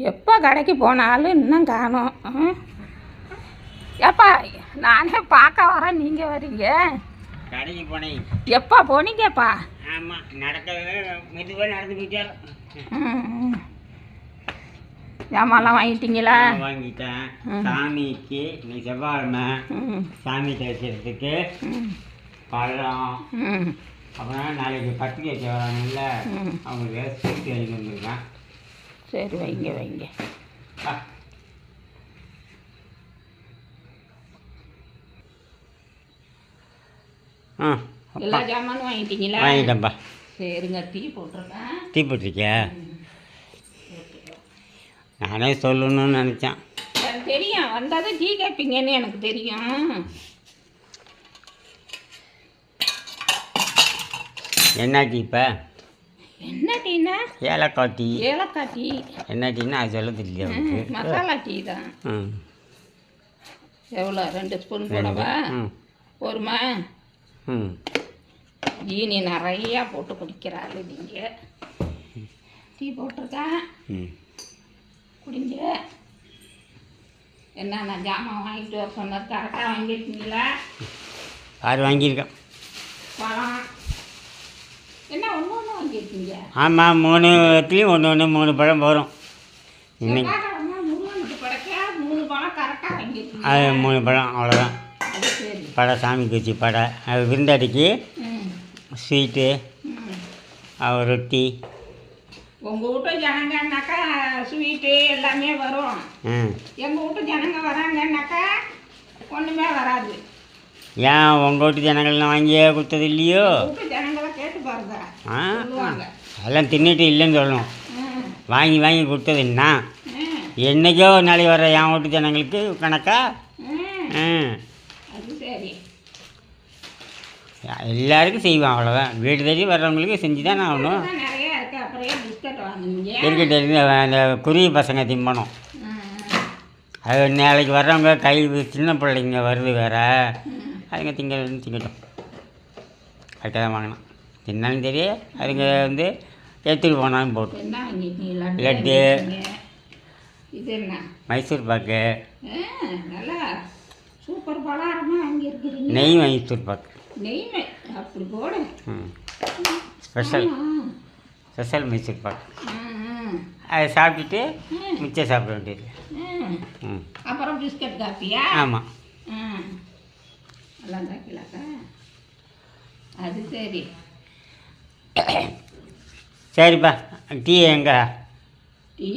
எப்போ கடைக்கு போனாலும் இன்னும் காணோம். எப்பா நானே பார்க்க வரேன், நீங்கள் வரீங்க. கடைக்கு போனேன். எப்போ போனீங்கப்பா? ஆமாம், நடக்கவே மெதுவாக நடந்துக்கிட்டே. ஜாமான்லாம் வாங்கிட்டீங்களா? வாங்கிட்டேன். சாமிக்கு நீ செவ்வாய்க்கிழமை சாமி தேய்க்கிறதுக்கு பழம், அப்புறம் நாளைக்கு பத்திரிக்கை வைக்க வராங்கல்ல, அவங்களுக்கு ஸ்வீட் வாங்கி வந்துருக்கேன். சரி, வைங்க வைங்க. எல்லா ஜாமானும் வாங்கிட்டீங்களா? வாங்கிட்டேன்ப்பா. சரிங்க, டீ போட்டிருக்கேன். டீ போட்டிருக்கியா? நானே சொல்லணும்னு நினச்சேன். எனக்கு தெரியும், வந்தால் டீ கேட்பீங்கன்னு எனக்கு தெரியும். என்ன டீ இப்போ? என்ன டீனா? ஏலக்காய் டீ. ஏலக்காய் டீ. என்ன டீன்னா அது சொல்ல தெரியல. மசாலா டீ தான். எவ்வளோ? 2 ஸ்பூன் போடவா? போருமா? ஜீனி நிறையா போட்டு குடிக்கிறாள் நீங்கள். டீ போட்டிருக்கா, குடிங்க. என்ன நான் ஜாமான் வாங்கிட்டு வர சொன்னது கரெக்டாக வாங்கியிருக்கீங்களா? யார் வாங்கியிருக்கேன்? பழம் என்ன ஒன்று ஒன்று வாங்கியிருக்கீங்க? ஆமாம், 3 இடத்துலையும் 3 பழம் போகிறோம். இன்னைக்கு முருகனுக்கு படைக்க 3 பழம் கரெக்டாக வாங்கியிருக்கீங்க. அது 3 பழம், அவ்வளோதான். அது சரி. படை சாமிக்கு வச்சு படை, அது விருந்தாடிக்கு ஸ்வீட்டு, ரொட்டி. உங்கள் வீட்டு ஜனங்கன்னாக்கா ஸ்வீட்டு எல்லாமே வரும். எங்கள் வீட்டு ஜனங்க வராங்கன்னாக்கா ஒன்றுமே வராது. ஏன் உங்கள் வீட்டு ஜனங்கள்லாம் வாங்கியே கொடுத்தது இல்லையோ? வீட்டு ஜனங்களை கேட்டு பாருங்க. அதெல்லாம் தின்னுட்டு இல்லைன்னு சொல்லணும். வாங்கி வாங்கி கொடுத்தது என்ன? என்றைக்கோ ஒரு நாளைக்கு வர என் வீட்டு ஜனங்களுக்கு கணக்கா? அது சரி. எல்லாருக்கும் செய்வான், அவ்வளோதான். வீடு தேடி வர்றவங்களுக்கு செஞ்சு தான் ஆகணும். நிறையா இருக்குது. அப்புறம் பிஸ்கட் வாங்குனீங்க. இருக்கட்டு, அந்த குருவி பசங்க திம்பணும். அது நாளைக்கு வர்றவங்க கை சின்ன பிள்ளைங்க வருது வேறு, அதுங்க திங்கட்டும். கரெக்டாக தான் வாங்கினோம். தின்னாலும் சரி, அதுங்க எடுத்துகிட்டு போனாலும் போட்டு. என்ன வாங்கிட்டீங்களா? லட்டு, இது என்ன? மைசூர் பாக்கு. நல்லா சூப்பர் பலகாரமாக வாங்கியிருக்கிறீங்க. நெய் மைசூர் பாக்கு. நெய் அப்படி போடு. ஸ்பெஷல் மைசூர் பாக்கு. அதை சாப்பிட்டுட்டு மிச்சம் சாப்பிட வேண்டியது. அப்புறம் பிஸ்கட் காப்பியா? ஆமாம். எல்லாம் காப்பிலாக்கா? அது சரி. சரிப்பா, டீ எங்கே? டீ